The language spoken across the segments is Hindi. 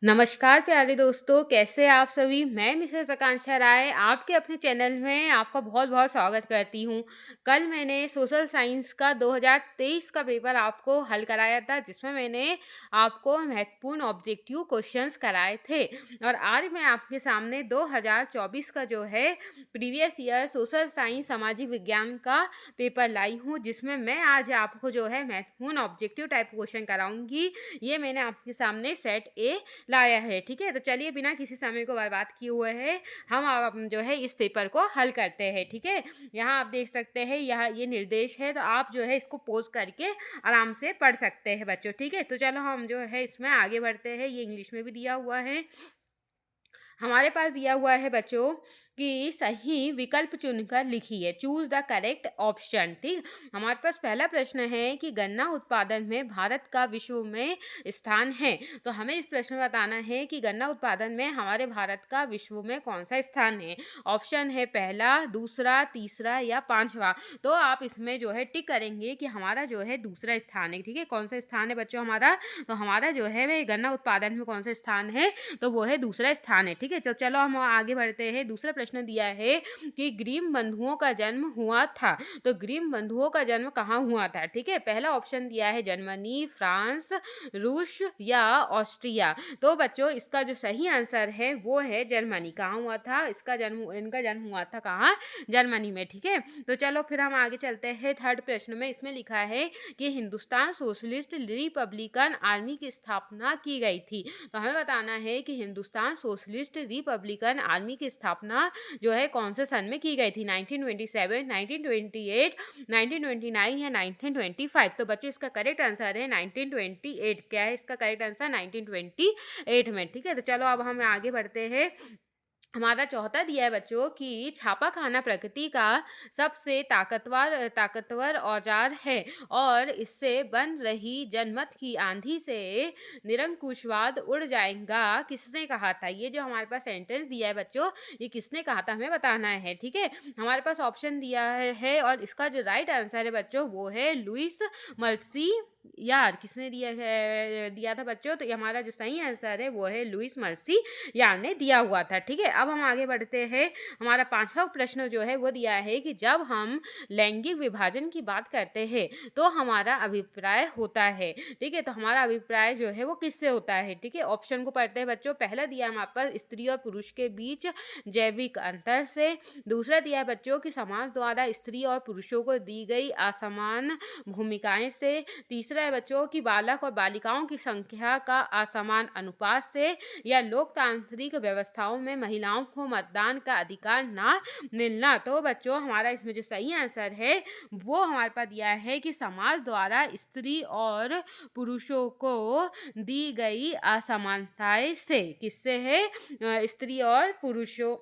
नमस्कार प्यारे दोस्तों, कैसे आप सभी? मैं मिसेस आकांक्षा राय आपके अपने चैनल में आपका बहुत-बहुत स्वागत करती हूँ। कल मैंने सोशल साइंस का 2023 का पेपर आपको हल कराया था, जिसमें मैंने आपको महत्वपूर्ण ऑब्जेक्टिव क्वेश्चंस कराए थे और आज मैं आपके सामने 2024 का जो है प्रीवियस ईयर सोशल साइंस सामाजिक विज्ञान का पेपर लाई हूँ, जिसमें मैं आज आपको जो है महत्वपूर्ण ऑब्जेक्टिव टाइप क्वेश्चन कराऊँगी। ये मैंने आपके सामने सेट ए लाया है। ठीक है, तो चलिए बिना किसी समय को बर्बाद किए हुए है हम अब जो है इस पेपर को हल करते हैं। ठीक है, यहाँ आप देख सकते हैं, यहाँ ये निर्देश है, तो आप जो है इसको पॉज करके आराम से पढ़ सकते हैं बच्चों। ठीक है, तो चलो हम जो है इसमें आगे बढ़ते हैं। ये इंग्लिश में भी दिया हुआ है। हमारे पास दिया हुआ है बच्चों कि सही विकल्प चुनकर लिखिए, चूज द करेक्ट ऑप्शन। ठीक, हमारे पास पहला प्रश्न है कि गन्ना उत्पादन में भारत का विश्व में स्थान है। तो हमें इस प्रश्न में बताना है कि गन्ना उत्पादन में हमारे भारत का विश्व में कौन सा स्थान है। ऑप्शन है पहला, दूसरा, तीसरा या पांचवा। तो आप इसमें जो है टिक करेंगे कि हमारा जो है दूसरा स्थान है। ठीक है, कौन सा स्थान है बच्चों हमारा? तो हमारा जो है वह गन्ना उत्पादन में कौन सा स्थान है? तो वो है दूसरा स्थान है। ठीक है, तो चलो हम आगे बढ़ते हैं। दूसरा प्रश्न दिया है कि ग्रीम बंधुओं का जन्म हुआ था। तो ग्रीम बंधुओं का जन्म कहाँ हुआ था? ठीक है, पहला ऑप्शन दिया है जर्मनी, फ्रांस, रूस या ऑस्ट्रिया। तो बच्चों इसका जो सही आंसर है वो है जर्मनी। कहाँ हुआ था इनका जन्म हुआ था कहाँ? जर्मनी में। ठीक है, तो चलो फिर हम आगे चलते हैं। थर्ड प्रश्न में इसमें लिखा है कि हिंदुस्तान सोशलिस्ट रिपब्लिकन आर्मी की स्थापना की गई थी। तो हमें बताना है कि हिंदुस्तान सोशलिस्ट रिपब्लिकन आर्मी की स्थापना जो है कौन से सन में की गई थी? 1927, 1928, 1929 या 1925। तो बच्चों इसका करेक्ट आंसर है 1928। क्या है इसका करेक्ट आंसर? 1928 में। ठीक है, तो चलो अब हम आगे बढ़ते हैं। हमारा चौथा दिया है बच्चों कि छापा खाना प्रकृति का सबसे ताकतवर औजार है और इससे बन रही जनमत की आंधी से निरंकुशवाद उड़ जाएगा। किसने कहा था? ये जो हमारे पास सेंटेंस दिया है बच्चों, ये किसने कहा था हमें बताना है। ठीक है, हमारे पास ऑप्शन दिया है और इसका जो राइट आंसर है बच्चों वो है लुइस मर्सी यार। किसने दिया था बच्चों? तो ये हमारा जो सही आंसर है वो है लुइस मर्सी यार ने दिया हुआ था। ठीक है, अब हम आगे बढ़ते हैं। हमारा पांचवा प्रश्न जो है वो दिया है कि जब हम लैंगिक विभाजन की बात करते हैं तो हमारा अभिप्राय होता है। ठीक है, तो हमारा अभिप्राय जो है वो किससे होता है? ठीक है, ऑप्शन को पढ़ते हैं बच्चों। पहला दिया हमारे पास स्त्री और पुरुष के बीच जैविक अंतर से। दूसरा दिया है बच्चों कि समाज द्वारा स्त्री और पुरुषों को दी गई असमान भूमिकाएं से। तीसरा है बच्चों कि बालक और बालिकाओं की संख्या का असमान अनुपात से, या लोकतांत्रिक व्यवस्थाओं में महिलाओं को मतदान का अधिकार ना मिलना। तो बच्चों हमारा इसमें जो सही आंसर है वो हमारे पास दिया है कि समाज द्वारा स्त्री और पुरुषों को दी गई असमानताएं से। किससे है? स्त्री और पुरुषों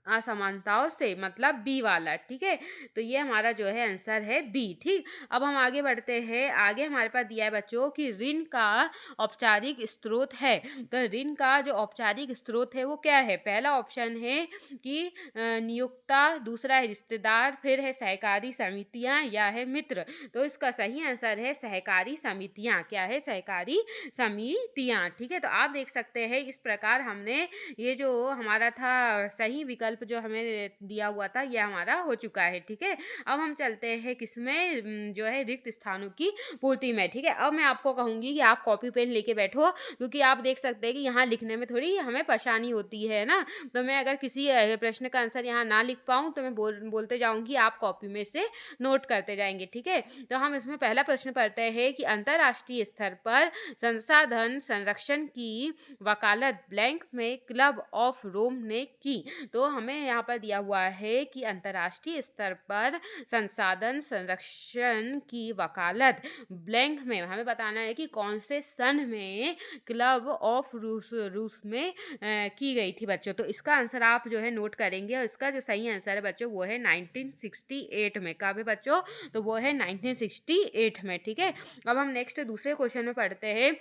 असमानताओं से, मतलब बी वाला। ठीक है, तो ये हमारा जो है आंसर है बी। ठीक, अब हम आगे बढ़ते हैं। आगे हमारे पास दिया है बच्चों कि ऋण का औपचारिक स्रोत है। तो ऋण का जो औपचारिक स्रोत है वो क्या है? पहला ऑप्शन है कि नियोक्ता, दूसरा है रिश्तेदार, फिर है सहकारी समितियां या है मित्र। तो इसका सही आंसर है सहकारी समितियां। क्या है? सहकारी समितियां। ठीक है, तो आप देख सकते हैं इस प्रकार हमने ये जो हमारा था सही विकल्प जो हमें दिया हुआ था ये हमारा हो चुका है। ठीक है, अब हम चलते हैं किसमें? जो है रिक्त स्थानों की पूर्ति में। ठीक है, अब मैं आपको कहूंगी कि आप कॉपी पेन लेके बैठो, क्योंकि आप देख सकते हैं कि यहाँ लिखने में थोड़ी हमें परेशानी होती है ना। तो मैं अगर किसी प्रश्न का आंसर यहाँ ना लिख पाऊँ तो मैं बोलते जाऊंगी, आप कॉपी में से नोट करते जाएंगे। ठीक है, तो हम इसमें पहला प्रश्न पढ़ते हैं कि अंतर्राष्ट्रीय स्तर पर संसाधन संरक्षण की वकालत ब्लैंक में क्लब ऑफ रोम ने की। तो हमें यहाँ पर दिया हुआ है कि अंतर्राष्ट्रीय स्तर पर संसाधन संरक्षण की वकालत ब्लैंक में हमें बताना है कि कौन से सन में क्लब ऑफ रूस में की गई थी बच्चों। तो इसका आंसर आप जो है नोट करेंगे और इसका जो सही आंसर है बच्चों वो है 1968 में। कब है बच्चों? तो वो है 1968 में। ठीक है, अब हम नेक्स्ट दूसरे क्वेश्चन में पढ़ते हैं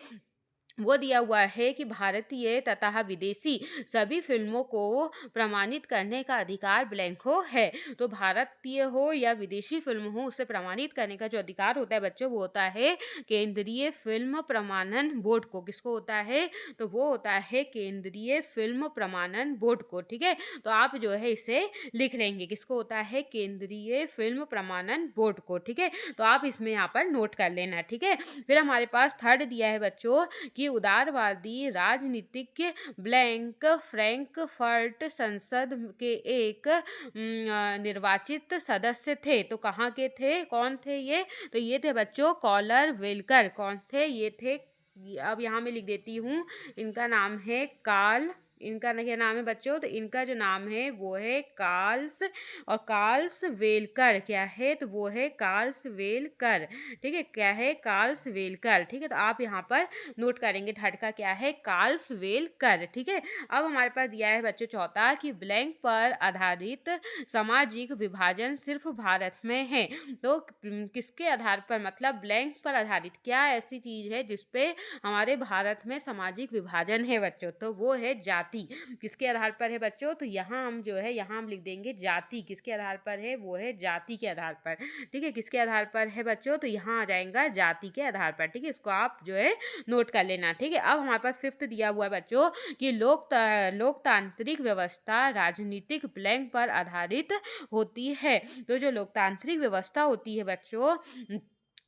वो दिया हुआ है कि भारतीय तथा विदेशी सभी फ़िल्मों को प्रमाणित करने का अधिकार ब्लैंक हो है। तो भारतीय हो या विदेशी फ़िल्म हो, उसे प्रमाणित करने का जो अधिकार होता है बच्चों, वो होता है केंद्रीय फ़िल्म प्रमाणन बोर्ड को। किसको होता है? तो वो होता है केंद्रीय फ़िल्म प्रमाणन बोर्ड को, ठीक है? तो आप जो है इसे लिख लेंगे, किसको होता है? केंद्रीय फ़िल्म प्रमाणन बोर्ड को, ठीक है? तो आप इसमें यहाँ पर नोट कर लेना, ठीक है? फिर हमारे पास थर्ड दिया है बच्चों कि उदारवादी राजनीतिक ब्लैंक फ्रैंकफर्ट संसद के एक निर्वाचित सदस्य थे। तो कहाँ के थे? कौन थे ये? तो ये थे बच्चों कॉलर वेलकर। कौन थे? ये थे, अब यहाँ मैं लिख देती हूँ, इनका नाम है कार्ल, इनका क्या नाम है बच्चों? तो इनका जो नाम है वो है कार्ल्स, और कार्ल्स वेलकर क्या है? तो वो है कार्ल्स वेलकर, ठीक है? क्या है? कार्ल्स वेलकर, ठीक है? तो आप यहाँ पर नोट करेंगे थर्ड का क्या है? कार्ल्स वेलकर, ठीक है? अब हमारे पास दिया है बच्चों चौथा कि ब्लैंक पर आधारित सामाजिक विभाजन सिर्फ भारत में है। तो किसके आधार पर, मतलब ब्लैंक पर आधारित क्या ऐसी चीज है जिसपे हमारे भारत में सामाजिक विभाजन है बच्चों? तो वो है जाति। किसके आधार पर है बच्चों? तो यहाँ हम जो है, यहाँ हम लिख देंगे जाति। किसके आधार पर है? वो है जाति के आधार पर, ठीक है? किसके आधार पर है बच्चों? तो यहाँ आ जाएगा जाति के आधार पर, ठीक है? इसको आप जो है नोट कर लेना, ठीक है? अब हमारे पास फिफ्थ दिया हुआ है बच्चों कि लोकतांत्रिक व्यवस्था राजनीतिक ब्लैंक पर आधारित होती है। तो जो लोकतांत्रिक व्यवस्था होती है बच्चों,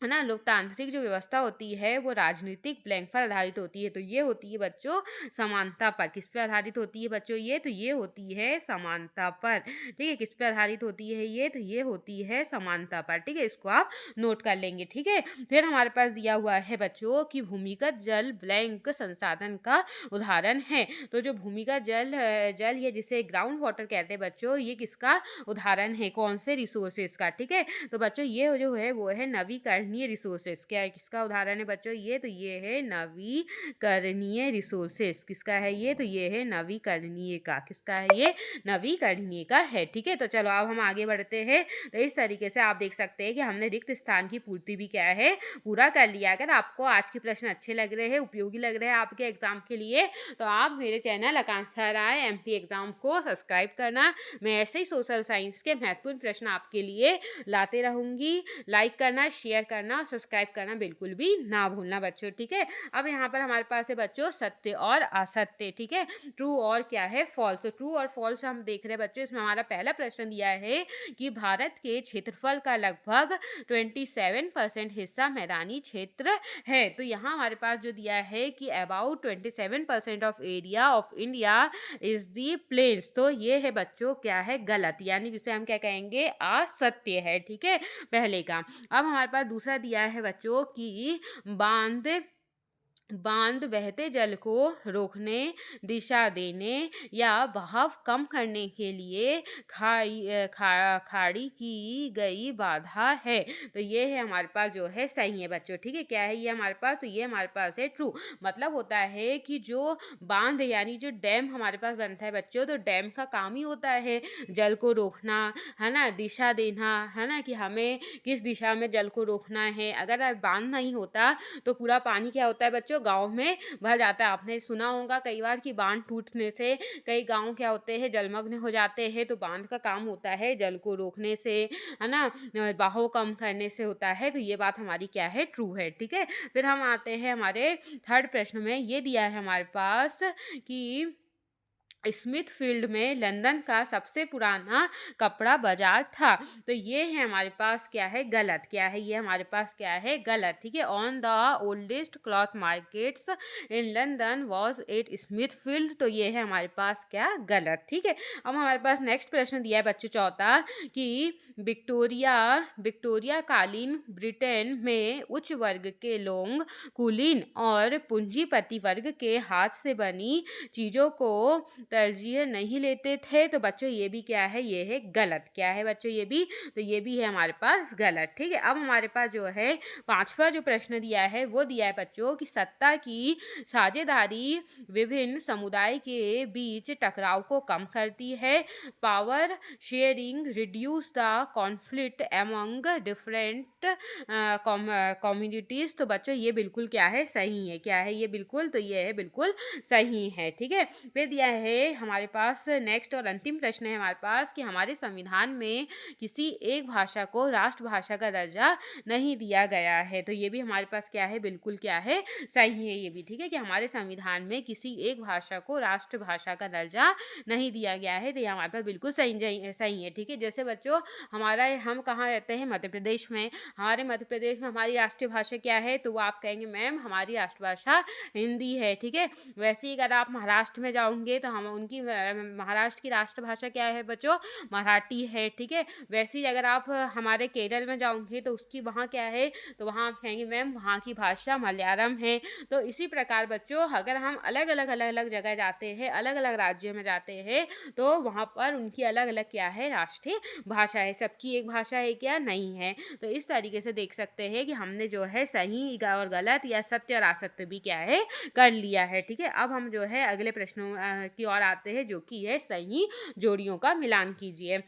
है ना, लोकतांत्रिक जो व्यवस्था होती है वो राजनीतिक ब्लैंक पर आधारित होती है। तो ये होती है बच्चों समानता पर। किस पे आधारित होती है बच्चों ये? तो ये होती है समानता पर, ठीक है? किस पे आधारित होती है ये? तो ये होती है समानता पर, ठीक है? इसको आप नोट कर लेंगे, ठीक है? फिर हमारे पास दिया हुआ है बच्चों कि भूमिगत जल ब्लैंक संसाधन का उदाहरण है। तो जो भूमिगत जल या जिसे ग्राउंड वाटर कहते हैं बच्चों, ये किसका उदाहरण है? कौन से रिसोर्सेज का, ठीक है? तो बच्चों ये जो है वो है नवीकरणीय रिसोर्सेज। क्या है, किसका उदाहरण है बच्चों ये? तो ये है नवीकरणीय रिसोर्सेज। किसका है ये? तो ये है नवीकरणीय का। किसका है ये? नवीकरणीय का है, ठीक है? तो चलो अब हम आगे बढ़ते हैं। तो इस तरीके से आप देख सकते हैं कि हमने रिक्त स्थान की पूर्ति भी क्या है, पूरा कर लिया। अगर आपको आज के प्रश्न अच्छे लग रहे हैं, उपयोगी लग रहे हैं आपके एग्जाम के लिए, तो आप मेरे चैनल आकांक्षा राय एमपी एग्जाम को सब्सक्राइब करना। मैं ऐसे ही सोशल साइंस के महत्वपूर्ण प्रश्न आपके लिए लाते रहूंगी। लाइक करना, शेयर करना और सब्सक्राइब करना बिल्कुल भी ना भूलना बच्चों, ठीक है? अब यहाँ पर हमारे पास है बच्चों सत्य और असत्य, ठीक है? ट्रू और क्या है, फॉल्स। तो ट्रू और फॉल्स हम देख रहे हैं बच्चों। इसमें हमारा पहला प्रश्न दिया है कि भारत के क्षेत्रफल का लगभग 27% हिस्सा मैदानी क्षेत्र है। तो यहाँ हमारे पास जो दिया है कि about 27% of area of India is the plains. तो ये है बच्चों क्या है, गलत, यानी जिसे हम क्या कहेंगे, असत्य है, ठीक है? पहले का। अब हमारे पास दूसरा दिया है बच्चों कि बांध बहते जल को रोकने, दिशा देने या बहाव कम करने के लिए खाड़ी की गई बाधा है। तो ये है हमारे पास जो है सही है बच्चों, ठीक है? क्या है ये हमारे पास? तो ये हमारे पास है ट्रू। मतलब होता है कि जो बांध यानी जो डैम हमारे पास बनता है बच्चों, तो डैम का काम ही होता है जल को रोकना, है ना, दिशा देना, है ना, कि हमें किस दिशा में जल को रोकना है। अगर बांध नहीं होता तो पूरा पानी क्या होता है बच्चों, गांव में भर जाता है। आपने सुना होगा कई बार कि बांध टूटने से कई गांव क्या होते हैं, जलमग्न हो जाते हैं। तो बांध का काम होता है जल को रोकने से, है ना, बहाव कम करने से होता है। तो ये बात हमारी क्या है, ट्रू है, ठीक है? फिर हम आते हैं हमारे थर्ड प्रश्न में। ये दिया है हमारे पास कि स्मिथफील्ड में लंदन का सबसे पुराना कपड़ा बाजार था। तो ये है हमारे पास क्या है, गलत। क्या है ये हमारे पास क्या है, गलत, ठीक है? On the oldest cloth markets in London was at Smithfield. तो ये है हमारे पास क्या, गलत, ठीक है? अब हमारे पास नेक्स्ट प्रश्न दिया है बच्चों चौथा कि विक्टोरिया कालीन ब्रिटेन में उच्च वर्ग के लोग कुलीन और पूंजीपति वर्ग के हाथ से बनी चीजों को तरजीह नहीं लेते थे। तो बच्चों ये भी क्या है, ये है गलत। क्या है बच्चों ये भी, तो ये भी है हमारे पास गलत। ठीक है, अब हमारे पास जो है 5वां जो प्रश्न दिया है वो दिया है बच्चों कि सत्ता की साझेदारी विभिन्न समुदाय के बीच टकराव को कम करती है। Power sharing reduce the conflict among different communities. तो बच्चों ये बिल्कुल क्या है, सही है। क्या है ये, बिल्कुल, तो ये है बिल्कुल सही है। ठीक है, फिर दिया है हमारे पास नेक्स्ट और अंतिम प्रश्न है हमारे पास कि हमारे संविधान में किसी एक भाषा को राष्ट्रभाषा का दर्जा नहीं दिया गया है। तो ये भी हमारे पास क्या है, बिल्कुल क्या है, सही है ये भी। ठीक है, कि हमारे संविधान में किसी एक भाषा को राष्ट्रभाषा का दर्जा नहीं दिया गया है। तो ये हमारे पास बिल्कुल सही है। ठीक है, जैसे बच्चों हम कहाँ रहते हैं, मध्य प्रदेश में। हमारे मध्य प्रदेश में हमारी राष्ट्रीय भाषा क्या है, तो वो आप कहेंगे मैम हमारी राष्ट्रभाषा हिंदी है। ठीक है, वैसे ही अगर आप महाराष्ट्र में जाओगे तो हम उनकी महाराष्ट्र की राष्ट्रभाषा क्या है बच्चों, मराठी है। ठीक है, वैसे ही अगर आप हमारे केरल में जाओगे तो उसकी वहाँ क्या है, तो वहाँ आप कहेंगे मैम वहाँ की भाषा मलयालम है। तो इसी प्रकार बच्चों अगर हम अलग अलग जगह जाते हैं, अलग अलग राज्यों में जाते हैं, तो वहाँ पर उनकी अलग अलग क्या है, राष्ट्रीय भाषा है। सबकी एक भाषा है क्या, नहीं है। तो इस तरीके से देख सकते हैं कि हमने जो है सही और गलत या सत्य और असत्य भी क्या है, कर लिया है। ठीक है, अब हम जो है अगले प्रश्नों की ओर आते हैं जो कि है सही जोड़ियों का मिलान कीजिए।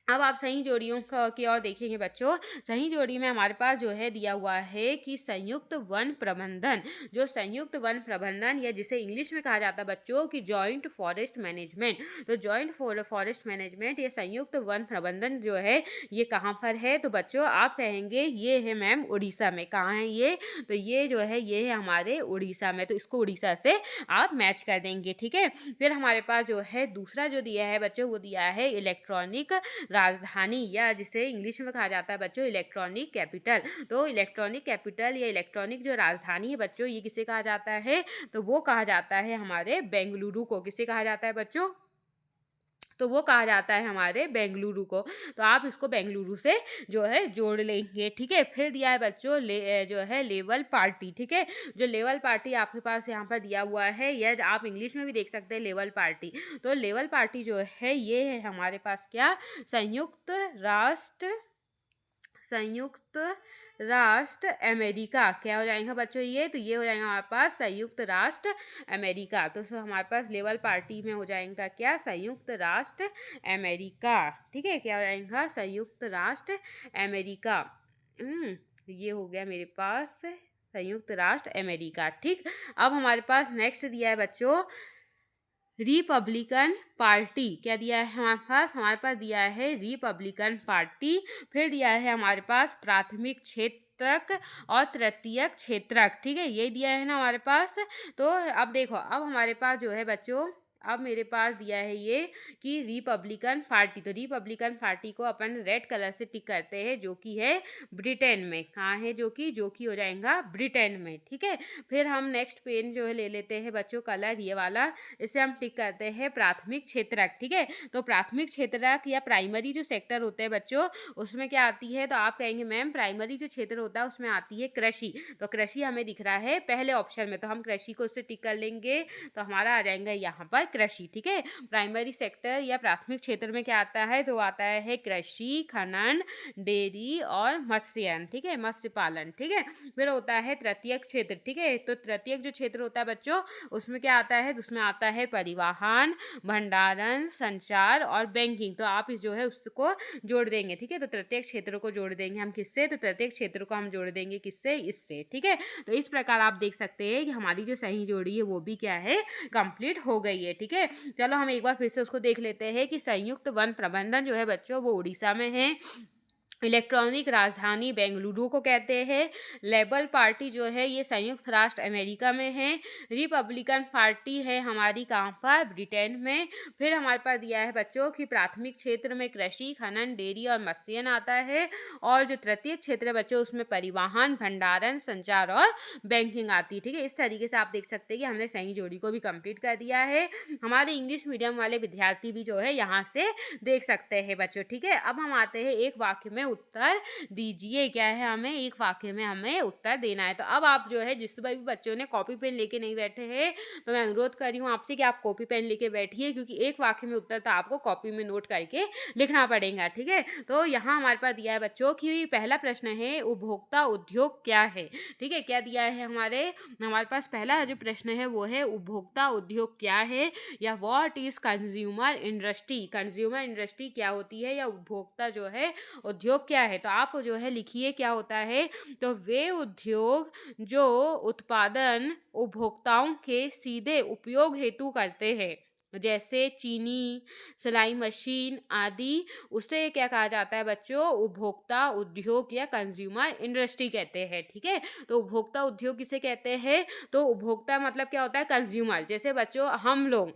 अब आप सही जोड़ियों की ओर देखेंगे बच्चों। सही जोड़ी में हमारे पास जो है दिया हुआ है कि संयुक्त वन प्रबंधन, जो संयुक्त वन प्रबंधन या जिसे इंग्लिश में कहा जाता है बच्चों कि जॉइंट फॉरेस्ट मैनेजमेंट। तो जॉइंट फॉरेस्ट मैनेजमेंट या संयुक्त वन प्रबंधन जो है ये कहाँ पर है, तो बच्चों आप कहेंगे ये है मैम उड़ीसा में। कहाँ है ये, तो ये जो है ये है हमारे उड़ीसा में। तो इसको उड़ीसा से आप मैच कर देंगे। ठीक है, फिर हमारे पास जो है दूसरा जो दिया है बच्चों वो दिया है इलेक्ट्रॉनिक राजधानी, या जिसे इंग्लिश में कहा जाता है बच्चों इलेक्ट्रॉनिक कैपिटल। तो इलेक्ट्रॉनिक कैपिटल या इलेक्ट्रॉनिक जो राजधानी है बच्चों ये किसे कहा जाता है, तो वो कहा जाता है हमारे बेंगलुरु को। किसे कहा जाता है बच्चों, तो वो कहा जाता है हमारे बेंगलुरु को। तो आप इसको बेंगलुरु से जो है जोड़ लेंगे। ठीक है, फिर दिया है बच्चों जो है लेवल पार्टी। ठीक है, जो लेवल पार्टी आपके पास यहाँ पर दिया हुआ है, या आप इंग्लिश में भी देख सकते हैं लेवल पार्टी। तो लेवल पार्टी जो है ये है हमारे पास क्या, संयुक्त राष्ट्र अमेरिका। क्या हो जाएगा बच्चों ये, तो ये हो जाएगा हमारे पास संयुक्त राष्ट्र अमेरिका। तो हमारे पास लेवल पार्टी में हो जाएगा क्या, संयुक्त राष्ट्र अमेरिका। ठीक है, क्या हो जाएगा, संयुक्त राष्ट्र अमेरिका। ये हो गया मेरे पास संयुक्त राष्ट्र अमेरिका। ठीक, अब हमारे पास नेक्स्ट दिया है बच्चों रिपब्लिकन पार्टी। क्या दिया है हमारे पास दिया है रिपब्लिकन पार्टी। फिर दिया है हमारे पास प्राथमिक क्षेत्रक और तृतीयक क्षेत्रक। ठीक है, ये दिया है ना हमारे पास। तो अब देखो, अब हमारे पास जो है बच्चों, अब मेरे पास दिया है ये कि रिपब्लिकन पार्टी। तो रिपब्लिकन पार्टी को अपन रेड कलर से टिक करते हैं जो कि है ब्रिटेन में। कहाँ है, जो कि हो जाएगा ब्रिटेन में। ठीक है, फिर हम नेक्स्ट पेन जो है ले लेते हैं बच्चों कलर ये वाला, इसे हम टिक करते हैं प्राथमिक क्षेत्रक। ठीक है, तो प्राथमिक क्षेत्रक या प्राइमरी जो सेक्टर होते हैं बच्चों उसमें क्या आती है, तो आप कहेंगे मैम प्राइमरी जो क्षेत्र होता है उसमें आती है कृषि। तो कृषि हमें दिख रहा है पहले ऑप्शन में, तो हम कृषि को उससे टिक कर लेंगे। तो हमारा आ जाएगा यहाँ पर कृषि। ठीक है, प्राइमरी सेक्टर या प्राथमिक क्षेत्र में क्या आता है, तो आता है कृषि, खनन, डेयरी और मत्स्यन। ठीक है, मत्स्य पालन। ठीक है, फिर होता है तृतीयक क्षेत्र। ठीक है, तो तृतीयक जो क्षेत्र होता है बच्चों उसमें क्या आता है, तो उसमें आता है परिवहन, भंडारण, संचार और बैंकिंग। तो आप इस जो है उसको जोड़ देंगे। ठीक है, तो तृतीयक क्षेत्र को जोड़ देंगे हम किससे, तो तृतीयक क्षेत्र को हम जोड़ देंगे किससे, इससे। ठीक है, तो इस प्रकार आप देख सकते हैं कि हमारी जो सही जोड़ी है वो भी क्या है, कंप्लीट हो गई है। ठीक है, चलो हम एक बार फिर से उसको देख लेते हैं कि संयुक्त वन प्रबंधन जो है बच्चों वो उड़ीसा में है। इलेक्ट्रॉनिक राजधानी बेंगलुरु को कहते हैं। लेबर पार्टी जो है ये संयुक्त राष्ट्र अमेरिका में है। रिपब्लिकन पार्टी है हमारी कहाँ पर, ब्रिटेन में। फिर हमारे पास दिया है बच्चों कि प्राथमिक क्षेत्र में कृषि, खनन, डेयरी और मत्स्यन आता है। और जो तृतीय क्षेत्र है बच्चों उसमें परिवहन, भंडारण, संचार और बैंकिंग आती है। ठीक है, इस तरीके से आप देख सकते हैं कि हमने सही जोड़ी को भी कंप्लीट कर दिया है। हमारे इंग्लिश मीडियम वाले विद्यार्थी भी जो है यहाँ से देख सकते हैं बच्चों। ठीक है, अब हम आते हैं एक वाक्य में उत्तर दीजिए। क्या है, हमें एक वाक्य में हमें उत्तर देना है। तो अब आप जो है जिस भी बच्चों ने कॉपी पेन लेके नहीं बैठे हैं, तो मैं अनुरोध कर रही हूँ आपसे कि आप कॉपी पेन लेके बैठिए, क्योंकि एक वाक्य में उत्तर तो आपको कॉपी में नोट करके लिखना पड़ेगा। ठीक है, तो यहाँ हमारे पास दिया है बच्चों कि पहला प्रश्न है, उपभोक्ता उद्योग क्या है। ठीक है, क्या दिया है हमारे पास पहला जो प्रश्न है वो है उपभोक्ता उद्योग क्या है, या what is consumer industry. Consumer industry क्या होती है, या उपभोक्ता जो है उद्योग क्या है। तो आप जो है लिखिए क्या होता है। तो वे उद्योग जो उत्पादन उपभोक्ताओं के सीधे उपयोग हेतु करते हैं, जैसे चीनी, सिलाई मशीन आदि, उसे क्या कहा जाता है बच्चों, उपभोक्ता उद्योग या कंज्यूमर इंडस्ट्री कहते हैं। ठीक है, तो उपभोक्ता उद्योग किसे कहते हैं, तो उपभोक्ता मतलब क्या होता है, कंज्यूमर। जैसे बच्चों हम लोग,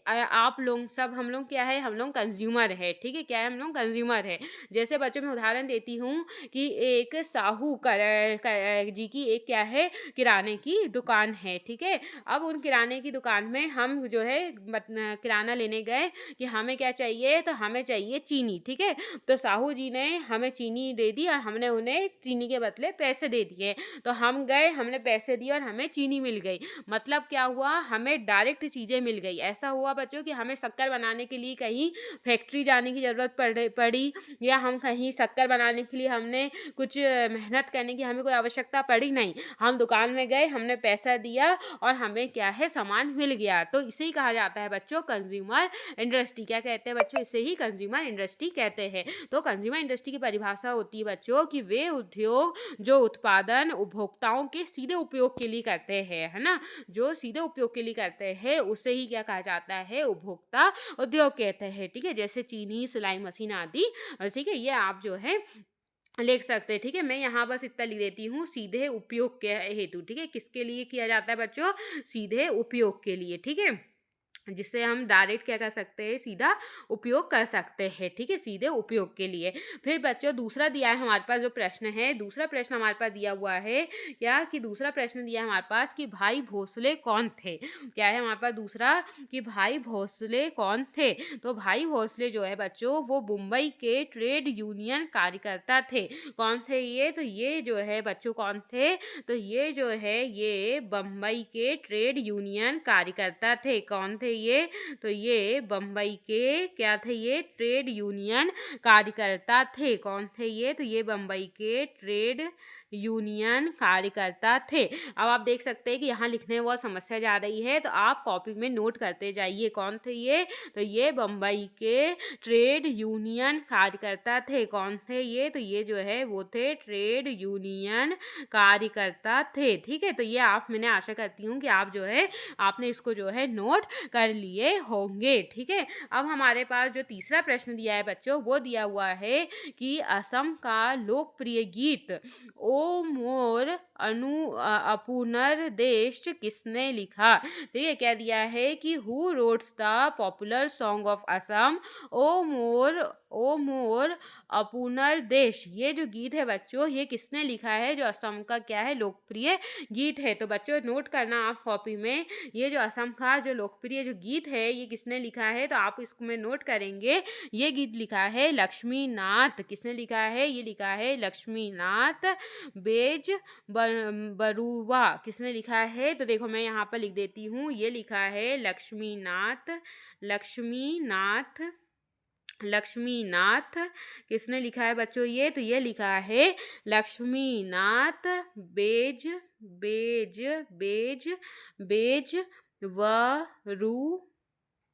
आप लोग, सब हम लोग क्या है, हम लोग कंज्यूमर है। ठीक है, क्या है, हम लोग कंज्यूमर है। जैसे बच्चों मैं उदाहरण देती हूँ कि एक साहू जी की एक क्या है, किराने की दुकान है। ठीक है, अब उन किराने की दुकान में हम जो है किराना लेने गए कि हमें क्या चाहिए, तो हमें चाहिए चीनी। ठीक है, तो साहू जी ने हमें चीनी दे दी और हमने उन्हें चीनी के बदले पैसे दे दिए। तो हम गए, हमने पैसे दिए और हमें चीनी मिल गई। मतलब क्या हुआ, हमें डायरेक्ट चीज़ें मिल गई। ऐसा हुआ बच्चों कि हमें शक्कर बनाने के लिए कहीं फैक्ट्री जाने की ज़रूरत पड़ी, या हम कहीं शक्कर बनाने के लिए हमने कुछ मेहनत करने की हमें कोई आवश्यकता पड़ी नहीं। हम दुकान में गए, हमने पैसा दिया और हमें क्या है, सामान मिल गया। तो इसे ही कहा जाता है बच्चों कंज्यूमर इंडस्ट्री। क्या कहते हैं बच्चों, इसे ही कंज्यूमर इंडस्ट्री कहते हैं। तो कंज्यूमर इंडस्ट्री की परिभाषा होती है बच्चों कि वे उद्योग जो उत्पादन उपभोक्ताओं के सीधे उपयोग के लिए करते हैं, है ना, जो सीधे उपयोग के लिए करते हैं उसे ही क्या कहा जाता है, उपभोक्ता उद्योग कहते हैं। ठीक है, जैसे चीनी, सिलाई मशीन आदि। ठीक है, ये आप जो है लिख सकते हैं। ठीक है, मैं यहाँ बस इतना लिख देती हूँ, सीधे उपयोग के हेतु। ठीक है, किसके लिए किया जाता है बच्चों, सीधे उपयोग के लिए। ठीक है, जिससे हम डायरेक्ट क्या कर सकते हैं, सीधा उपयोग कर सकते हैं। ठीक है, सीधे उपयोग के लिए। फिर बच्चों दूसरा दिया है हमारे पास जो प्रश्न है, दूसरा प्रश्न हमारे पास दिया हुआ है क्या, कि दूसरा प्रश्न दिया है हमारे पास कि भाई भोसले कौन थे। क्या है हमारे पास दूसरा, कि भाई भोसले कौन थे। तो भाई भोसले जो है बच्चों वो मुंबई के ट्रेड यूनियन कार्यकर्ता थे। कौन थे ये, तो ये जो है बच्चों कौन थे, तो ये जो है ये बम्बई के ट्रेड यूनियन कार्यकर्ता थे। कौन थे ये, तो ये बम्बई के क्या थे, ये ट्रेड यूनियन कार्यकर्ता थे। कौन थे ये, तो ये बम्बई के ट्रेड यूनियन कार्यकर्ता थे। अब आप देख सकते हैं कि यहाँ लिखने में बहुत समस्या जा रही है, तो आप कॉपी में नोट करते जाइए। कौन थे ये, तो ये बम्बई के ट्रेड यूनियन कार्यकर्ता थे। कौन थे ये, तो ये जो है वो थे ट्रेड यूनियन कार्यकर्ता थे। ठीक है, तो ये आप, मैंने आशा करती हूँ कि आप जो है आपने इसको जो है नोट कर लिए होंगे। ठीक है, अब हमारे पास जो तीसरा प्रश्न दिया है बच्चों वो दिया हुआ है कि असम का लोकप्रिय गीत ओ मोर अपुनर्देश किसने लिखा। ठीक है, क्या दिया है कि who wrote the popular song of Assam ओ मोर अपुनर्देश। ये जो गीत है बच्चों ये किसने लिखा है, जो असम का क्या है, लोकप्रिय गीत है। तो बच्चों नोट करना आप कॉपी में, ये जो असम का जो लोकप्रिय जो गीत है ये किसने लिखा है, तो आप इसको में नोट करेंगे। ये गीत लिखा है लक्ष्मी नाथ। किसने लिखा है, ये लिखा है लक्ष्मी नाथ बरुआ। किसने लिखा है, तो देखो मैं यहाँ पर लिख देती हूँ, ये लिखा है लक्ष्मी नाथ। किसने लिखा है बच्चों ये, तो ये लिखा है लक्ष्मी नाथ बेज बेज बेज बेज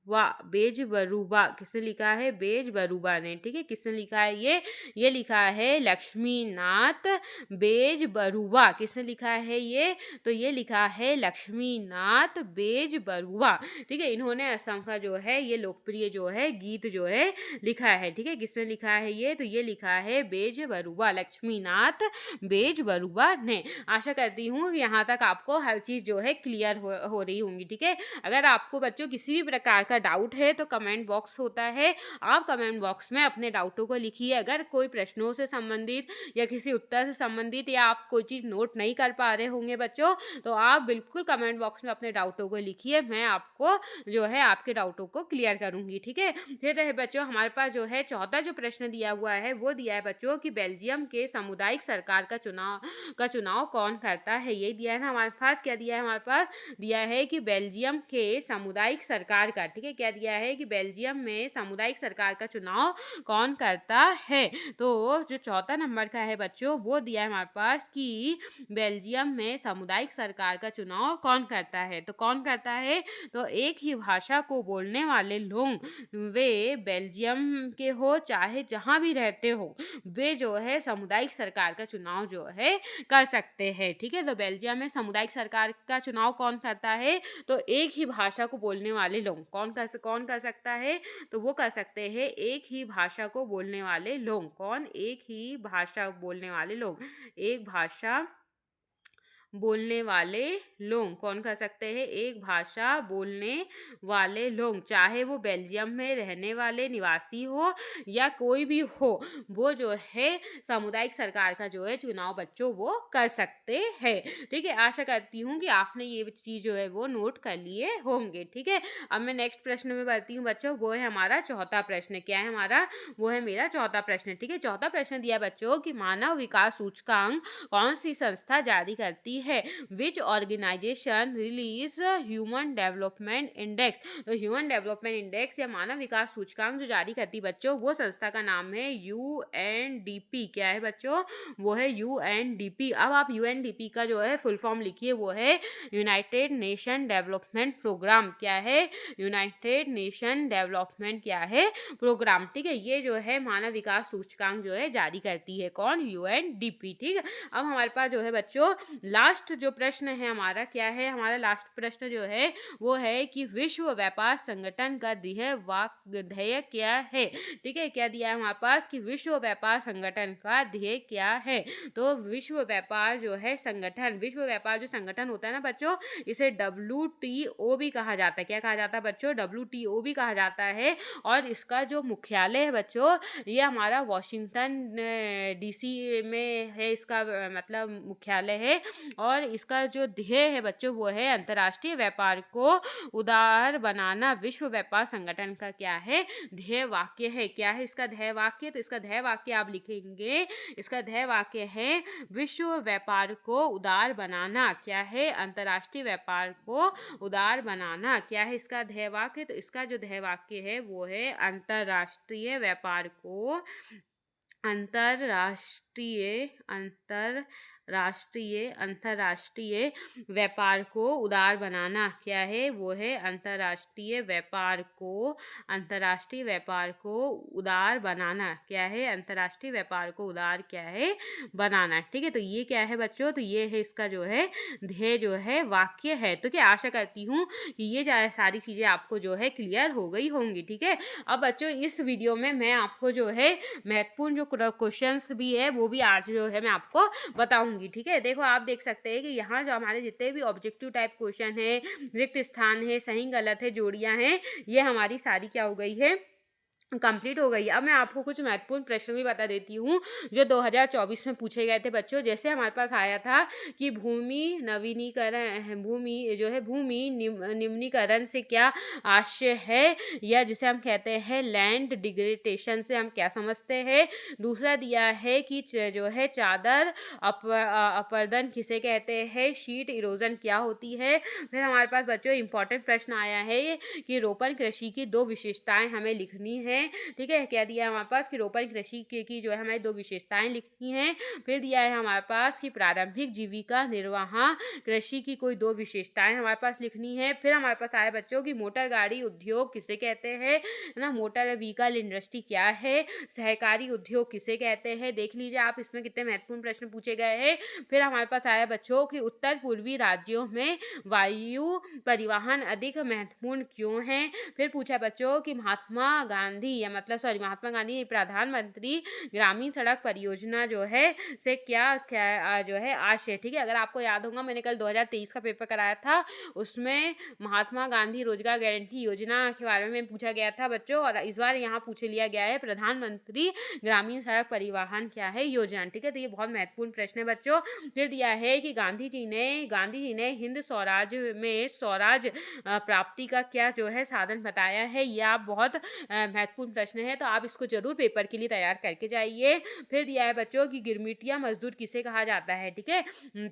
बेज बरूबा। किसने लिखा है, बेज बरूबा ने। ठीक है, किसने लिखा है ये लिखा है लक्ष्मी नाथ बेज बरूबा। किसने लिखा है ये, तो ये लिखा है लक्ष्मी नाथ बेज बरूबा। ठीक है, इन्होंने असम का जो है ये लोकप्रिय जो है गीत जो है लिखा है। ठीक है, किसने लिखा है ये, तो ये लिखा है बेज बरूबा, लक्ष्मी नाथ बेज बरूबा ने। आशा करती हूँ यहाँ तक आपको हर चीज़ जो है क्लियर हो रही होंगी। ठीक है, अगर आपको बच्चों किसी भी प्रकार का डाउट है तो कमेंट बॉक्स होता है, आप कमेंट बॉक्स में अपने डाउटों को लिखिए। अगर कोई प्रश्नों से संबंधित या किसी उत्तर से संबंधित या आप कोई चीज़ नोट नहीं कर पा रहे होंगे बच्चों, तो आप बिल्कुल कमेंट बॉक्स में अपने डाउटों को लिखिए, मैं आपको जो है आपके डाउटों को क्लियर करूँगी, ठीक है। फिर है बच्चों हमारे पास जो है चौथा जो प्रश्न दिया हुआ है वो दिया है बच्चों कि बेल्जियम के सामुदायिक सरकार का चुनाव कौन करता है। ये दिया है ना हमारे पास, क्या दिया है हमारे पास, दिया है कि बेल्जियम के सामुदायिक सरकार का, ठीक है, क्या दिया है कि बेल्जियम में सामुदायिक सरकार का चुनाव कौन करता है। तो जो चौथा नंबर का है बच्चों वो दिया है हमारे पास कि बेल्जियम में सामुदायिक सरकार का चुनाव कौन करता है। तो कौन करता है, तो एक ही भाषा को बोलने वाले लोग, वे बेल्जियम के हो चाहे जहाँ भी रहते हो, वे जो है सामुदायिक सरकार का चुनाव जो है कर सकते हैं, ठीक है। तो बेल्जियम में सामुदायिक सरकार का चुनाव कौन करता है, तो एक ही भाषा को बोलने वाले लोग कौन कर सकता है, तो वो कर सकते हैं एक ही भाषा को बोलने वाले लोग। कौन, एक ही भाषा बोलने वाले लोग, एक भाषा बोलने वाले लोग कौन कर सकते हैं, एक भाषा बोलने वाले लोग, चाहे वो बेल्जियम में रहने वाले निवासी हो या कोई भी हो, वो जो है सामुदायिक सरकार का जो है चुनाव बच्चों वो कर सकते हैं, ठीक है। आशा करती हूँ कि आपने ये चीज़ जो है वो नोट कर लिए होंगे, ठीक है। अब मैं नेक्स्ट प्रश्न में बढ़ती हूँ बच्चों, वो है हमारा चौथा प्रश्न। क्या है हमारा, वो है मेरा चौथा प्रश्न, ठीक है। चौथा प्रश्न दिया बच्चों कि मानव विकास सूचकांक कौन सी संस्था जारी करती है। Which organisation release human development index. तो ह्यूमन डेवलपमेंट इंडेक्स या मानव विकास सूचकांक जो जारी करती बच्चों, वो संस्था का नाम है UNDP। क्या है बच्चों, वो है UNDP। अब आप UNDP का जो है फुल फॉर्म लिखिए, वो है यूनाइटेड नेशन डेवलपमेंट प्रोग्राम। क्या है, यूनाइटेड नेशन डेवलपमेंट क्या है, प्रोग्राम, ठीक है। ये जो है मानव विकास सूचकांक जो है जारी करती है कौन, UNDP, ठीक है। अब हमारे पास जो है बच्चों लास्ट जो प्रश्न है हमारा, क्या है हमारा लास्ट प्रश्न जो है वो है कि विश्व व्यापार संगठन का ध्येय क्या है, ठीक है। क्या दिया है हमारे पास कि विश्व व्यापार संगठन का ध्येय क्या है। तो विश्व व्यापार जो है संगठन, विश्व व्यापार जो संगठन होता है ना बच्चों, इसे WTO भी कहा जाता है। क्या कहा जाता है बच्चों, WTO भी कहा जाता है। और इसका जो मुख्यालय है बच्चों, ये हमारा वॉशिंगटन DC में है, इसका मतलब मुख्यालय है। और इसका जो ध्येय है बच्चों वो है अंतर्राष्ट्रीय व्यापार को उदार बनाना। विश्व व्यापार संगठन का क्या है, ध्येय वाक्य है। क्या है इसका ध्येय वाक्य, तो इसका ध्येय वाक्य आप लिखेंगे, इसका ध्येय वाक्य है विश्व व्यापार को उदार बनाना। क्या है, अंतर्राष्ट्रीय व्यापार को उदार बनाना। क्या है इसका ध्येय वाक्य, तो इसका जो ध्येय वाक्य है वो है अंतर्राष्ट्रीय व्यापार को अंतरराष्ट्रीय व्यापार को उदार बनाना। क्या है, वो है अंतर्राष्ट्रीय व्यापार को उदार बनाना। क्या है, अंतर्राष्ट्रीय व्यापार को उदार क्या है, बनाना, ठीक है। तो ये क्या है बच्चों, तो ये है इसका जो है ध्येय जो है वाक्य है। तो क्या आशा करती हूँ कि ये सारी चीज़ें आपको जो है क्लियर हो गई होंगी, ठीक है। अब बच्चों इस वीडियो में मैं आपको जो है महत्वपूर्ण जो क्वेश्चंस भी है वो भी आज जो है मैं आपको बताऊंगी, ठीक है। देखो आप देख सकते हैं कि यहाँ जो हमारे जितने भी ऑब्जेक्टिव टाइप क्वेश्चन है, रिक्त स्थान है, सही गलत है, जोड़ियां हैं, ये हमारी सारी क्या हो गई है, कंप्लीट हो गई। अब मैं आपको कुछ महत्वपूर्ण प्रश्न भी बता देती हूँ जो 2024 में पूछे गए थे बच्चों। जैसे हमारे पास आया था कि भूमि निम्नीकरण से क्या आशय है, या जिसे हम कहते हैं लैंड डिग्रेडेशन से हम क्या समझते हैं। दूसरा दिया है कि जो है चादर अपरदन किसे कहते हैं, शीट इरोजन क्या होती है। फिर हमारे पास बच्चों इंपॉर्टेंट प्रश्न आया है कि रोपण कृषि की 2 विशेषताएं हमें लिखनी है, ठीक है। क्या दिया है हमारे पास कि रोपण कृषि की जो है हमारी 2 विशेषताएं लिखनी है। फिर दिया है हमारे पास कि प्रारंभिक जीविका निर्वाह कृषि की कोई 2 विशेषताएं हमारे पास लिखनी है। फिर हमारे पास आया बच्चों की मोटर गाड़ी उद्योग किसे कहते हैं, है ना, मोटर व्हीकल इंडस्ट्री क्या है। सहकारी उद्योग किसे कहते हैं, देख लीजिए आप इसमें कितने महत्वपूर्ण प्रश्न पूछे गए हैं। फिर हमारे पास आया बच्चों कि उत्तर पूर्वी राज्यों में वायु परिवहन अधिक महत्वपूर्ण क्यों है। फिर पूछा बच्चों कि महात्मा गांधी या मतलब सॉरी महात्मा गांधी प्रधानमंत्री ग्रामीण सड़क परियोजना जो है से क्या क्या जो है आशय, ठीक है। अगर आपको याद होगा मैंने कल 2023 का पेपर कराया था, उसमें महात्मा गांधी रोजगार गारंटी योजना के बारे में पूछा गया था बच्चों, और इस बार यहाँ पूछ लिया गया है प्रधानमंत्री ग्रामीण सड़क परिवहन क्या है योजना, ठीक है। तो ये बहुत महत्वपूर्ण प्रश्न है बच्चों। फिर दिया है कि गांधी जी ने हिंद स्वराज्य में स्वराज प्राप्ति का क्या जो है साधन बताया है। यह आप बहुत महत्वपूर्ण प्रश्न है, तो आप इसको जरूर पेपर के लिए तैयार करके जाइए। फिर दिया है बच्चों कि गिरमिटिया मजदूर किसे कहा जाता है, ठीक है।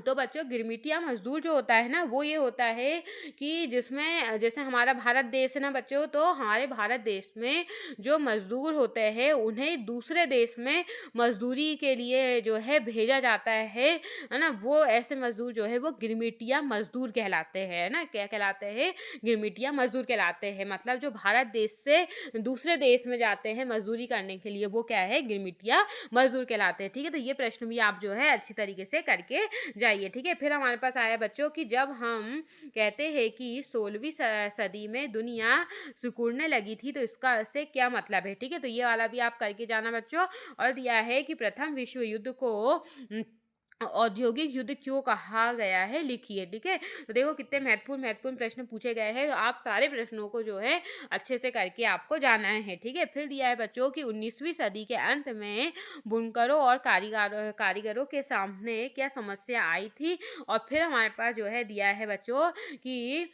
तो बच्चों गिरमिटिया मजदूर जो होता है ना वो ये होता है कि जिसमें जैसे हमारा भारत देश है ना बच्चों, तो हमारे भारत देश में जो मजदूर होते हैं उन्हें दूसरे देश में मजदूरी के लिए जो है भेजा जाता है ना, वो ऐसे मजदूर जो है वो गिरमिटिया मजदूर कहलाते हैं ना। क्या कहलाते हैं? गिरमिटिया मजदूर कहलाते हैं। मतलब जो भारत देश से दूसरे देश में जाते हैं मजदूरी करने के लिए वो क्या है? गिरमिटिया मजदूर कहलाते हैं, ठीक है। तो ये प्रश्न भी आप जो है अच्छी तरीके से करके जाइए, ठीक है। फिर हमारे पास आया बच्चों कि जब हम कहते हैं कि 16वीं सदी में दुनिया सिकुड़ने लगी थी, तो इसका से क्या मतलब है, ठीक है। तो ये वाला भी आप करके जाना बच्चों। और दिया है कि प्रथम विश्व युद्ध को औद्योगिक युद्ध क्यों कहा गया है, लिखिए, ठीक है। तो देखो कितने महत्वपूर्ण प्रश्न पूछे गए हैं, तो आप सारे प्रश्नों को जो है अच्छे से करके आपको जाना है, ठीक है। फिर दिया है बच्चों कि 19वीं सदी के अंत में बुनकरों और कारीगरों के सामने क्या समस्या आई थी। और फिर हमारे पास जो है दिया है बच्चों कि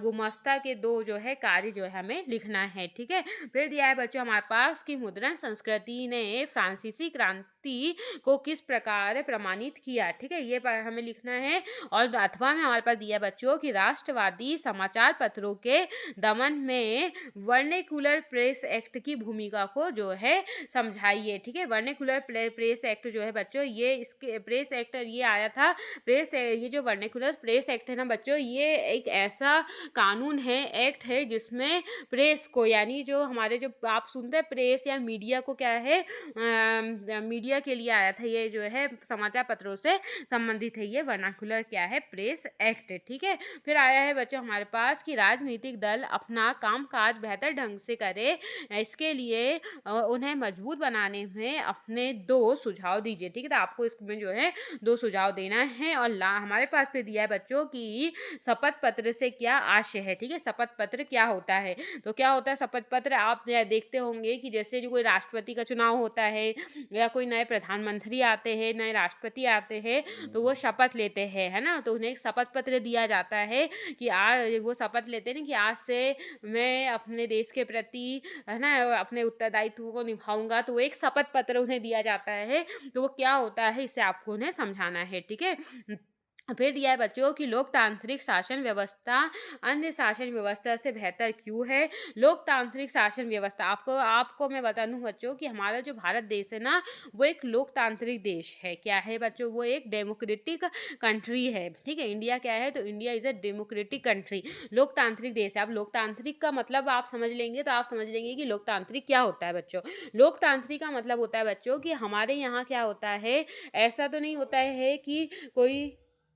गुमास्ता के 2 जो है कार्य जो है हमें लिखना है, ठीक है। फिर दिया है बच्चों हमारे पास कि मुद्रण संस्कृति ने फ्रांसीसी क्रांति को किस प्रकार प्रमाणित किया, ठीक है। ये हमें लिखना है। और अथवा में हमारे पास दिया बच्चों कि राष्ट्रवादी समाचार पत्रों के दमन में वर्नेकुलर प्रेस एक्ट की भूमिका को जो है समझाइए, ठीक है। वर्नेकुलर प्रेस एक्ट जो है बच्चों, ये इसके प्रेस एक्ट ये आया था ये जो वर्नेकुलर प्रेस एक्ट है ना बच्चों, ये एक ऐसा कानून है, एक्ट है, जिसमें प्रेस को यानी जो हमारे जो आप सुनते हैं प्रेस या मीडिया को क्या है मीडिया के लिए आया था, ये जो है समाचार पत्रों से संबंधित है, ये वर्नाकुलर क्या है प्रेस एक्ट, ठीक है। फिर आया है बच्चों हमारे पास कि राजनीतिक दल अपना कामकाज बेहतर ढंग से करे, इसके लिए उन्हें मजबूत बनाने में अपने 2 सुझाव दीजिए, ठीक है। तो आपको इसमें जो है 2 सुझाव देना है। और हमारे पास फिर दिया है बच्चों कि शपथ पत्र से क्या आशय है, ठीक है। शपथ पत्र क्या होता है? तो क्या होता है शपथ पत्र? आप देखते होंगे कि जैसे जो कोई राष्ट्रपति का चुनाव होता है या कोई नए प्रधानमंत्री आते हैं, नए राष्ट्रपति आते हैं, तो वो शपथ लेते हैं, है ना। तो उन्हें एक शपथ पत्र दिया जाता है कि आज वो शपथ लेते हैं ना कि आज से मैं अपने देश के प्रति, है ना, अपने उत्तरदायित्व को निभाऊंगा। तो एक शपथ पत्र उन्हें दिया जाता है। तो वो क्या होता है इसे आपको उन्हें समझाना है, ठीक है। फिर दिया है बच्चों कि लोकतांत्रिक शासन व्यवस्था अन्य शासन व्यवस्था से बेहतर क्यों है। लोकतांत्रिक शासन व्यवस्था आपको मैं बता दूं बच्चों कि हमारा जो भारत देश है ना वो एक लोकतांत्रिक देश है। क्या है बच्चों? वो एक डेमोक्रेटिक कंट्री है, ठीक है। इंडिया क्या है? तो India is a democratic country, लोकतांत्रिक देश है। अब लोकतांत्रिक का मतलब आप समझ लेंगे तो आप समझ लेंगे कि लोकतांत्रिक क्या होता है बच्चों। लोकतांत्रिक का मतलब होता है बच्चों कि हमारे यहाँ क्या होता है, ऐसा तो नहीं होता है कि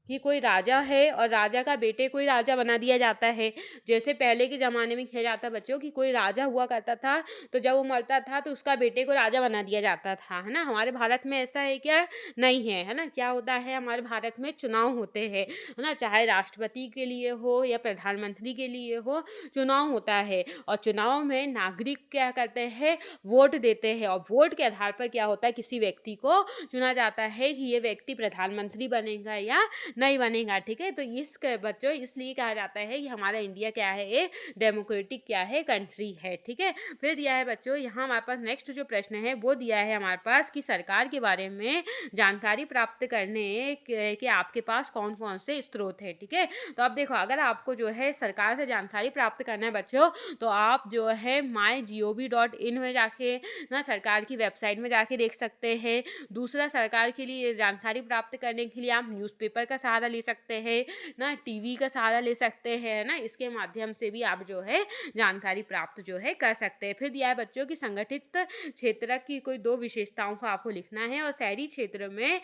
कोई राजा है और राजा का बेटे कोई राजा बना दिया जाता है। जैसे पहले के ज़माने में किया जाता बच्चों कि कोई राजा हुआ करता था, तो जब वो मरता था तो उसका बेटे को राजा बना दिया जाता था, है ना। हमारे भारत में ऐसा है क्या? नहीं है, है ना। क्या होता है हमारे भारत में? चुनाव होते हैं, है ना। चाहे राष्ट्रपति के लिए हो या प्रधानमंत्री के लिए हो, चुनाव होता है। और चुनाव में नागरिक क्या करते हैं? वोट देते हैं। और वोट के आधार पर क्या होता है? किसी व्यक्ति को चुना जाता है कि ये व्यक्ति प्रधानमंत्री बनेगा या नहीं बनेगा, ठीक है। तो इस बच्चों इसलिए कहा जाता है कि हमारा इंडिया क्या है, ये डेमोक्रेटिक क्या है कंट्री है, ठीक है। फिर दिया है बच्चों यहाँ हमारे पास नेक्स्ट जो प्रश्न है वो दिया है हमारे पास कि सरकार के बारे में जानकारी प्राप्त करने के आपके पास कौन कौन से स्रोत है, ठीक है। तो अब देखो अगर आपको जो है सरकार से जानकारी प्राप्त करना है बच्चों, तो आप जो है mygov.in में जाके ना सरकार की वेबसाइट में जाके देख सकते हैं। दूसरा, सरकार के लिए जानकारी प्राप्त करने के लिए आप न्यूज़पेपर का सहारा ले सकते हैं ना, टीवी का सहारा ले सकते हैं ना, इसके माध्यम से भी आप जो है जानकारी प्राप्त जो है कर सकते हैं। फिर दिया है बच्चों की संगठित क्षेत्र की कोई 2 विशेषताओं को आपको लिखना है और शहरी क्षेत्र में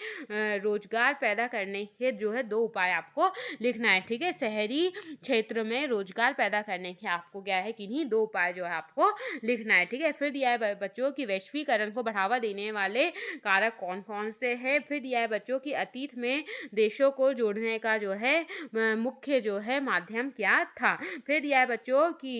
रोजगार पैदा करने के जो है 2 उपाय आपको लिखना है, ठीक है। शहरी क्षेत्र में रोजगार पैदा करने के आपको क्या है, किन्हीं 2 उपाय जो है आपको लिखना है, ठीक है। फिर दिया है बच्चों की वैश्वीकरण को बढ़ावा देने वाले कारक कौन-कौन से हैं। फिर दिया है बच्चों की अतीत में देशों को जोड़ने का जो है मुख्य जो है माध्यम क्या था। फिर दिया है बच्चों की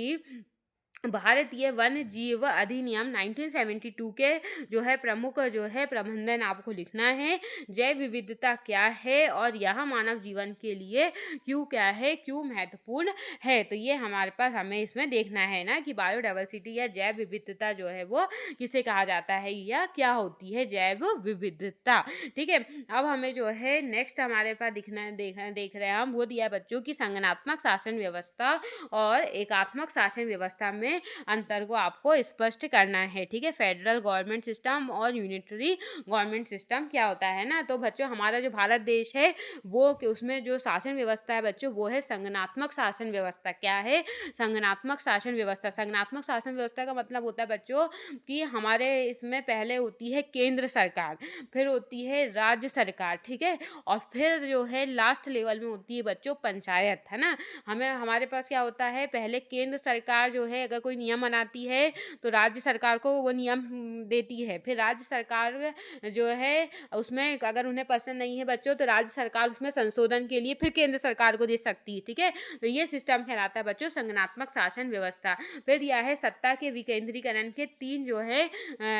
भारतीय वन्य जीव अधिनियम 1972 के जो है प्रमुख जो है प्रबंधन आपको लिखना है। जैव विविधता क्या है और यह मानव जीवन के लिए क्यों महत्वपूर्ण है। तो ये हमारे पास हमें इसमें देखना है ना कि बायोडाइवर्सिटी या जैव विविधता जो है वो किसे कहा जाता है या क्या होती है जैव विविधता, ठीक है। अब हमें जो है नेक्स्ट हमारे पास देख रहे हैं हम, वो दिया है बच्चों की संगठनात्मक शासन व्यवस्था और एकात्मक शासन व्यवस्था में अंतर को आपको स्पष्ट करना है, ठीक है। फेडरल गवर्नमेंट सिस्टम और यूनिटरी गवर्नमेंट सिस्टम क्या होता है ना, तो बच्चों हमारा जो भारत देश है वो उसमें जो शासन व्यवस्था है बच्चों वो है संगठनात्मक शासन व्यवस्था। क्या है? संगठनात्मक शासन व्यवस्था। संगठनात्मक शासन व्यवस्था का मतलब होता है बच्चों कि हमारे इसमें पहले होती है केंद्र सरकार, फिर होती है राज्य सरकार, ठीक है, और फिर जो है लास्ट लेवल में होती है बच्चों पंचायत, है ना। हमारे पास क्या होता है, पहले केंद्र सरकार जो है अगर कोई नियम बनाती है तो राज्य सरकार को वो नियम देती है, फिर राज्य सरकार जो है उसमें अगर उन्हें पसंद नहीं है बच्चों तो राज्य सरकार उसमें संशोधन के लिए फिर केंद्र सरकार को दे सकती है, ठीक है। तो ये सिस्टम कहलाता है बच्चों संगठनात्मक शासन व्यवस्था। फिर दिया है सत्ता के विकेंद्रीकरण के 3 जो है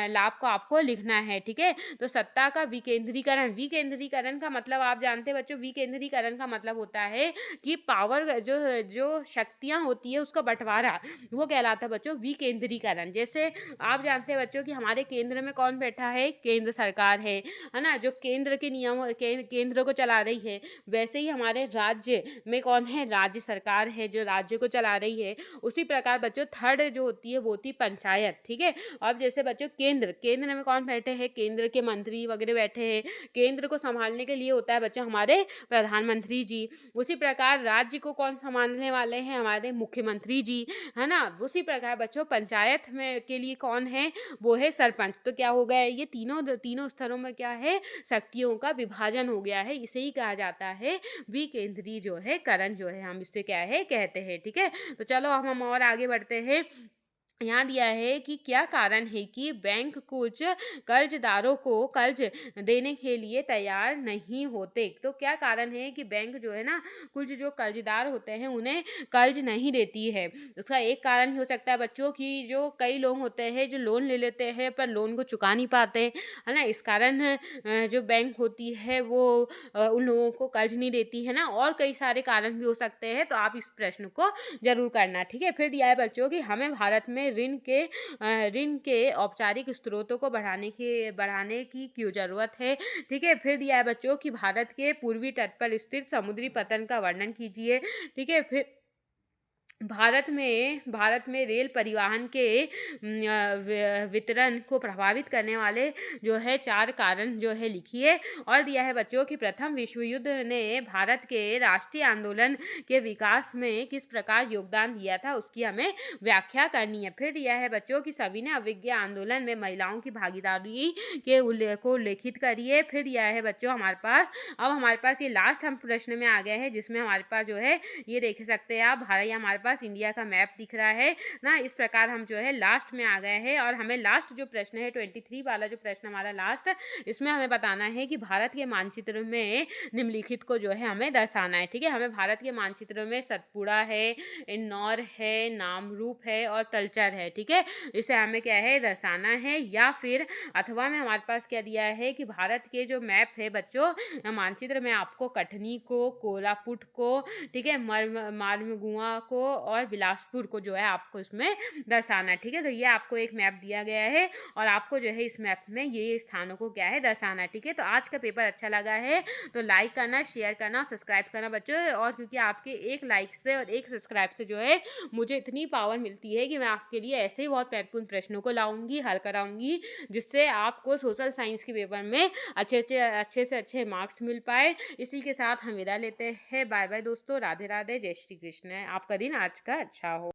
लाभ को आपको लिखना है, ठीक है। तो सत्ता का विकेंद्रीकरण, विकेंद्रीकरण का मतलब आप जानते हैं बच्चों, विकेंद्रीकरण का मतलब होता है कि पावर जो शक्तियां होती है उसका बंटवारा, वो कहलाता है बच्चों विकेंद्रीकरण। जैसे आप जानते हैं बच्चों कि हमारे केंद्र में कौन बैठा है, केंद्र सरकार है ना, जो केंद्र के नियम केंद्र को चला रही है। वैसे ही हमारे राज्य में कौन है, राज्य सरकार है जो राज्य को चला रही है। उसी प्रकार बच्चों थर्ड जो होती है वो होती है पंचायत, ठीक है। अब जैसे बच्चों केंद्र में कौन बैठे हैं, केंद्र के मंत्री वगैरह बैठे हैं, केंद्र को संभालने के लिए होता है बच्चों हमारे प्रधानमंत्री जी। उसी प्रकार राज्य को कौन संभालने वाले हैं, हमारे मुख्यमंत्री जी, है ना। उसी प्रकार बच्चों पंचायत में के लिए कौन है, वो है सरपंच। तो क्या हो गया, ये तीनों स्तरों में क्या है, शक्तियों का विभाजन हो गया है। इसे ही कहा जाता है विकेंद्री जो है करण जो है, हम इससे क्या है कहते हैं, ठीक है। तो चलो हम और आगे बढ़ते हैं। यहाँ दिया है कि क्या कारण है कि बैंक कुछ कर्जदारों को कर्ज देने के लिए तैयार नहीं होते। तो क्या कारण है कि बैंक जो है ना कुछ जो कर्जदार होते हैं उन्हें कर्ज नहीं देती है। उसका एक कारण हो सकता है बच्चों की जो कई लोग होते हैं जो लोन ले लेते हैं पर लोन को चुका नहीं पाते, है ना। इस कारण जो बैंक होती है वो उन लोगों को कर्ज नहीं देती है ना, और कई सारे कारण भी हो सकते हैं। तो आप इस प्रश्न को जरूर करना, ठीक है। फिर दिया है बच्चों कि हमें भारत में ऋण के औपचारिक स्रोतों को बढ़ाने की क्यों जरूरत है, ठीक है। फिर दिया है बच्चों कि भारत के पूर्वी तट पर स्थित समुद्री पतन का वर्णन कीजिए, ठीक है। फिर भारत में रेल परिवहन के वितरण को प्रभावित करने वाले जो है 4 कारण जो है लिखिए। और दिया है बच्चों कि प्रथम विश्व युद्ध ने भारत के राष्ट्रीय आंदोलन के विकास में किस प्रकार योगदान दिया था, उसकी हमें व्याख्या करनी है। फिर दिया है बच्चों कि सविनय अवज्ञा आंदोलन में महिलाओं की भागीदारी के उल्लेख को लिखित करिए। फिर दिया है बच्चों हमारे पास ये लास्ट हम प्रश्न में आ गए हैं जिसमें हमारे पास जो है ये देख सकते हैं आप, भारत हमारे पास इंडिया का मैप दिख रहा है ना। इस प्रकार हम जो है लास्ट में आ गए हैं और हमें लास्ट जो प्रश्न है 23 वाला जो प्रश्न हमारा लास्ट, इसमें हमें बताना है कि भारत के मानचित्र में निम्नलिखित को जो है हमें दर्शाना है, ठीक है। हमें भारत के मानचित्र में सतपुड़ा है, इंदौर है, नामरूप है और तलचर है, ठीक है। इसे हमें क्या है दर्शाना है। या फिर अथवा में हमारे पास क्या दिया है कि भारत के जो मैप है बच्चों मानचित्र में आपको कटनी को, कोरापुट को, ठीक है, मारमगुआ को और बिलासपुर को जो है आपको इसमें दर्शाना है, ठीक है। तो ये आपको एक मैप दिया गया है और आपको जो है इस मैप में ये स्थानों को क्या है दर्शाना है, ठीक है। तो आज का पेपर अच्छा लगा है तो लाइक करना, शेयर करना, सब्सक्राइब करना बच्चों। और क्योंकि आपके एक लाइक से और एक सब्सक्राइब से जो है मुझे इतनी पावर मिलती है कि मैं आपके लिए ऐसे ही बहुत महत्वपूर्ण प्रश्नों को लाऊंगी, हल कराऊंगी, जिससे आपको सोशल साइंस के पेपर में अच्छे से अच्छे मार्क्स मिल पाए। इसी के साथ हम विदा लेते हैं। बाय बाय दोस्तों, राधे राधे, जय श्री कृष्ण। आपका दिन आज का अच्छा हो।